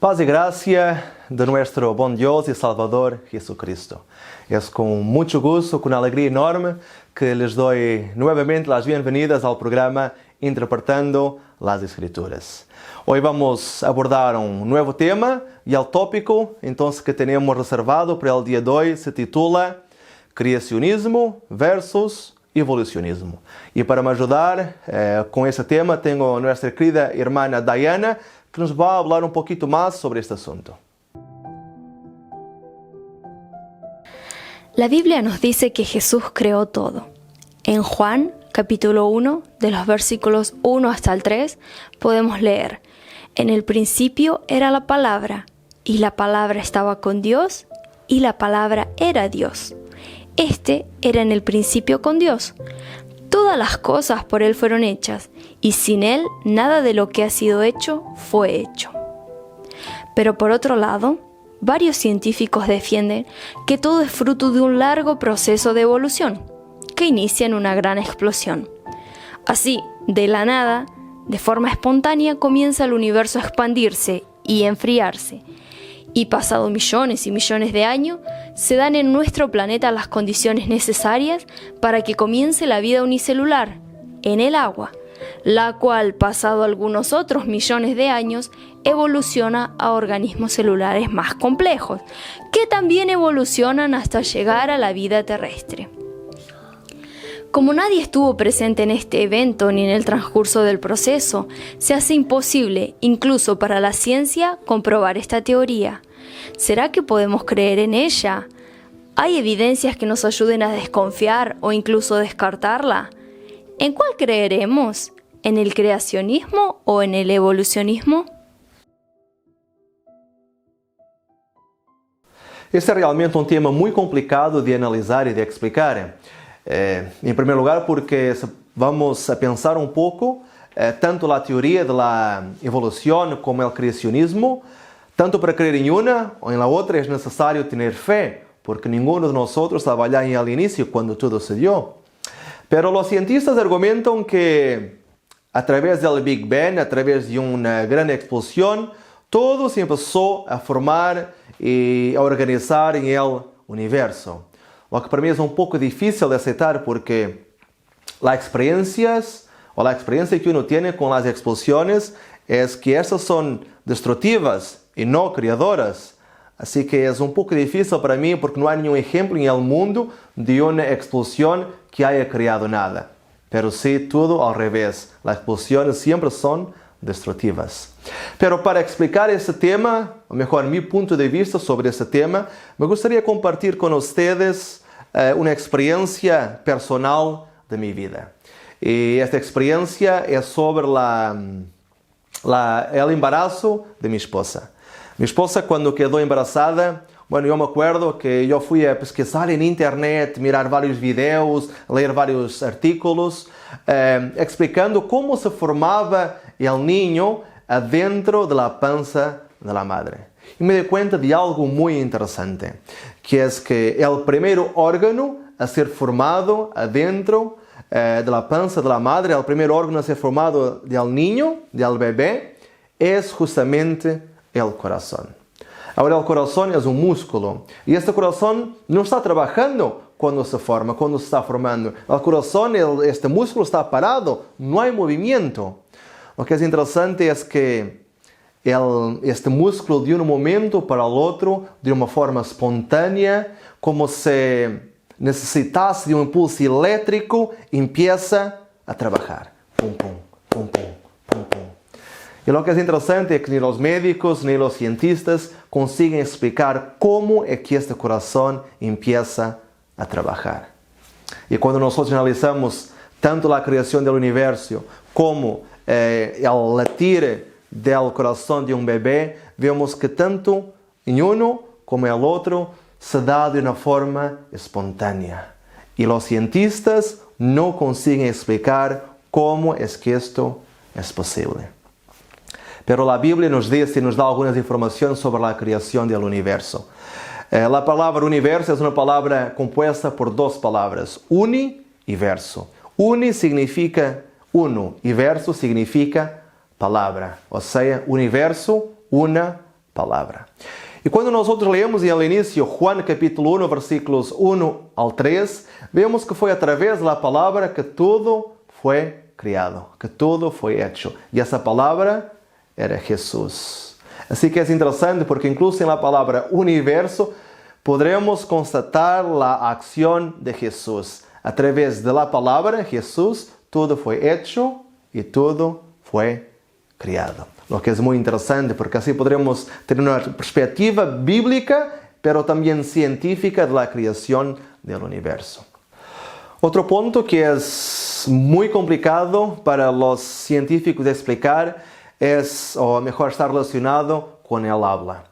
Paz y gracia de nuestro buen Dios y Salvador Jesucristo. Es con mucho gusto, con alegría enorme, que les doy nuevamente las bienvenidas al programa Interpretando las Escrituras. Hoy vamos a abordar un nuevo tema y el tópico entonces que tenemos reservado para el día de hoy se titula Creacionismo versus Evolucionismo. Y para me ayudar con ese tema tengo a nuestra querida hermana Diana, que nos va a hablar un poquito más sobre este asunto. La Biblia nos dice que Jesús creó todo. En Juan, capítulo 1, de los versículos 1 hasta el 3, podemos leer: En el principio era la palabra, y la palabra estaba con Dios, y la palabra era Dios. Este era en el principio con Dios. Todas las cosas por Él fueron hechas, y sin Él nada de lo que ha sido hecho fue hecho. Pero por otro lado, varios científicos defienden que todo es fruto de un largo proceso de evolución, que inicia en una gran explosión. Así, de la nada, de forma espontánea, comienza el universo a expandirse y enfriarse. Y pasado millones y millones de años, se dan en nuestro planeta las condiciones necesarias para que comience la vida unicelular, en el agua, la cual, pasado algunos otros millones de años, evoluciona a organismos celulares más complejos, que también evolucionan hasta llegar a la vida terrestre. Como nadie estuvo presente en este evento ni en el transcurso del proceso, se hace imposible, incluso para la ciencia, comprobar esta teoría. ¿Será que podemos creer en ella? ¿Hay evidencias que nos ayuden a desconfiar o incluso descartarla? ¿En cuál creeremos? ¿En el creacionismo o en el evolucionismo? Este es realmente un tema muy complicado de analizar y de explicar. En primer lugar, porque vamos a pensar un poco tanto la teoría de la evolución como el creacionismo. Tanto para creer en una o en la otra es necesario tener fe, porque ninguno de nosotros estaba allá en el inicio cuando todo se dio. Pero los cientistas argumentan que a través del Big Bang, a través de una gran explosión, todo se empezó a formar y a organizar en el universo. Lo que para mí es un poco difícil de aceptar porque la experiencia que uno tiene con las explosiones es que estas son destructivas y no creadoras. Así que es un poco difícil para mí porque no hay ningún ejemplo en el mundo de una explosión que haya creado nada. Pero sí, todo al revés. Las explosiones siempre son destructivas. Pero para explicar este tema, o mejor, mi punto de vista sobre este tema, me gustaría compartir con ustedes una experiencia personal de mi vida. Y esta experiencia es sobre el embarazo de mi esposa. Mi esposa, cuando quedó embarazada, yo me acuerdo que yo fui a pesquisar en internet, mirar varios videos, leer varios artículos, explicando cómo se formaba el niño adentro de la panza de la madre. Y me di cuenta de algo muy interesante, que es que el primer órgano a ser formado adentro de la panza de la madre, el primer órgano a ser formado del niño, del bebé, es justamente el corazón. Ahora, el corazón es un músculo y este corazón no está trabajando cuando se forma, cuando se está formando. El corazón, este músculo está parado, no hay movimiento. Lo que es interesante es que este músculo de un momento para el otro, de una forma espontánea, como si necesitase de un impulso eléctrico, empieza a trabajar. Pum, pum, pum, pum, pum, pum. Y lo que es interesante es que ni los médicos ni los cientistas consiguen explicar cómo es que este corazón empieza a trabajar. Y cuando nosotros analizamos tanto la creación del universo como el latir del corazón de un bebé, vemos que tanto en uno como en el otro se da de una forma espontánea. Y los cientistas no consiguen explicar cómo es que esto es posible. Pero la Biblia nos dice y nos da algunas informaciones sobre la creación del universo. La palabra universo es una palabra compuesta por dos palabras, uni y verso. Uni significa uno y verso significa palabra. O sea, universo, una palabra. Y cuando nosotros leemos en el inicio Juan capítulo 1, versículos 1 al 3, vemos que fue a través de la palabra que todo fue criado, que todo fue hecho. Y esa palabra era Jesús. Así que es interesante porque incluso en la palabra universo podremos constatar la acción de Jesús. A través de la palabra Jesús, todo fue hecho y todo fue criado. Lo que es muy interesante porque así podremos tener una perspectiva bíblica, pero también científica de la creación del universo. Otro punto que es muy complicado para los científicos de explicar es, o mejor, está relacionado con el habla.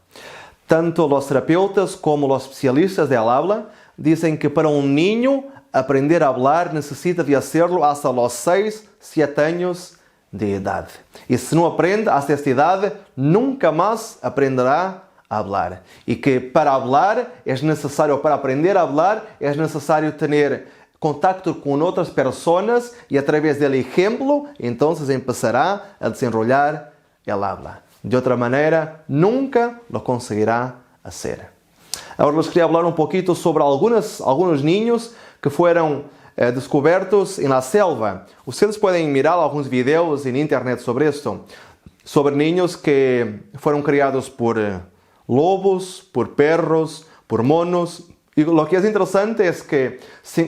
Tanto los terapeutas como los especialistas del habla dicen que para un niño aprender a hablar necesita de hacerlo hasta los 6, 7 años de edad. Y si no aprende hasta esta edad, nunca más aprenderá a hablar. Y que para hablar es necesario, para aprender a hablar, es necesario tener contacto con otras personas y a través del ejemplo, entonces empezará a desarrollar el habla. De otra manera, nunca lo conseguirá hacer. Ahora les quería hablar un poquito sobre algunos niños que fueron descubiertos en la selva. Ustedes pueden mirar algunos videos en internet sobre esto, sobre niños que fueron criados por lobos, por perros, por monos. Y lo que es interesante es que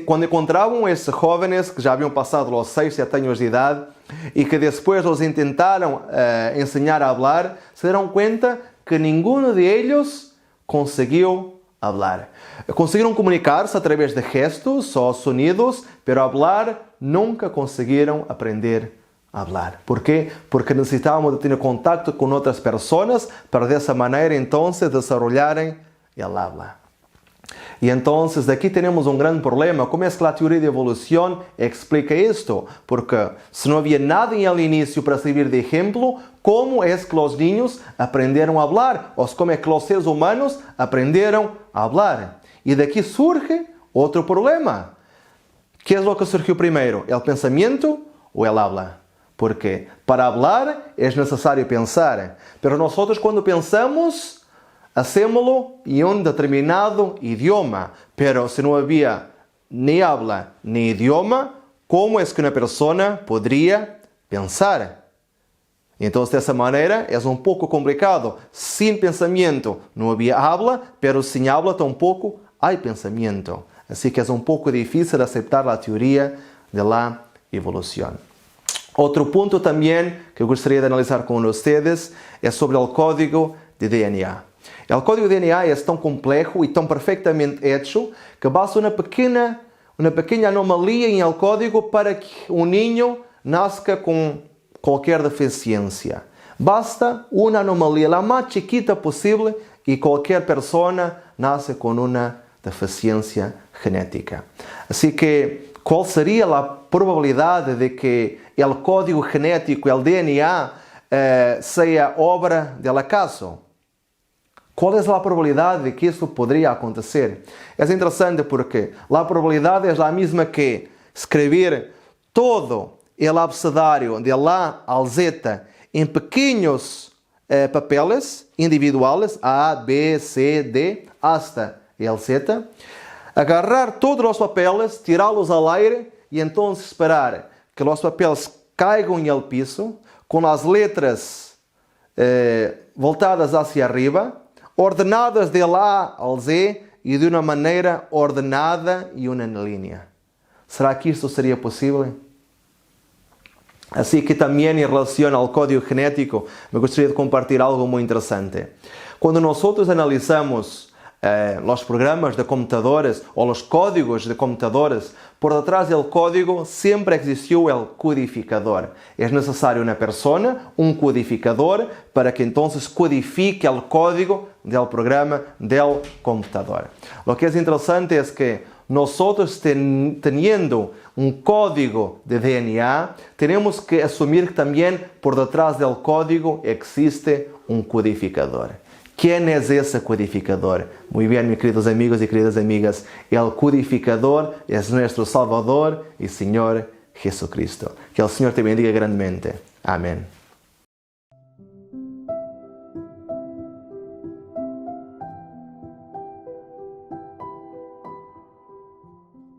cuando encontraban a estos jóvenes que ya habían pasado los 6, 7 años de edad y que después los intentaron enseñar a hablar, se dieron cuenta que ninguno de ellos consiguió hablar. Consiguieron comunicarse a través de gestos o sonidos, pero hablar nunca consiguieron aprender a hablar. ¿Por qué? Porque necesitábamos de tener contacto con otras personas para de esa manera entonces desarrollar el habla. Y entonces de aquí tenemos un gran problema. ¿Cómo es que la teoría de evolución explica esto? Porque si no había nada en el inicio para servir de ejemplo, ¿cómo es que los niños aprendieron a hablar? ¿O cómo es que los seres humanos aprendieron a hablar? Y de aquí surge otro problema. ¿Qué es lo que surgió primero? ¿El pensamiento o el habla? Porque para hablar es necesario pensar. Pero nosotros cuando pensamos, hacémoslo en un determinado idioma, pero si no había ni habla ni idioma, ¿cómo es que una persona podría pensar? Entonces de esa manera es un poco complicado. Sin pensamiento no había habla, pero sin habla tampoco hay pensamiento. Así que es un poco difícil aceptar la teoría de la evolución. Otro punto también que gustaría de analizar con ustedes es sobre el código de DNA. El código de DNA es tan complejo y tan perfectamente hecho que basta una pequeña anomalía en el código para que un niño nazca con cualquier deficiencia. Basta una anomalía, la más chiquita posible, y cualquier persona nace con una deficiencia genética. Así que, ¿cuál sería la probabilidad de que el código genético, el DNA, sea obra del acaso? ¿Cuál es la probabilidad de que esto podría acontecer? Es interesante porque la probabilidad es la misma que escribir todo el abecedario de la al Z en pequeños papeles individuales, A, B, C, D, hasta el Z, agarrar todos los papeles, tirarlos al aire y entonces esperar que los papeles caigan en el piso con las letras voltadas hacia arriba, ordenadas de A al Z y de una manera ordenada y una línea. ¿Será que esto sería posible? Así que también en relación al código genético me gustaría compartir algo muy interesante. Cuando nosotros analizamos los programas de computadores o los códigos de computadores, por detrás del código siempre existió el codificador. Es necesario una persona, un codificador, para que entonces codifique el código del programa del computador. Lo que es interesante es que nosotros teniendo un código de DNA, tenemos que asumir que también por detrás del código existe un codificador. ¿Quién es ese codificador? Muy bien, mis queridos amigos y queridas amigas, el codificador es nuestro Salvador y Señor Jesucristo. Que el Señor te bendiga grandemente. Amén.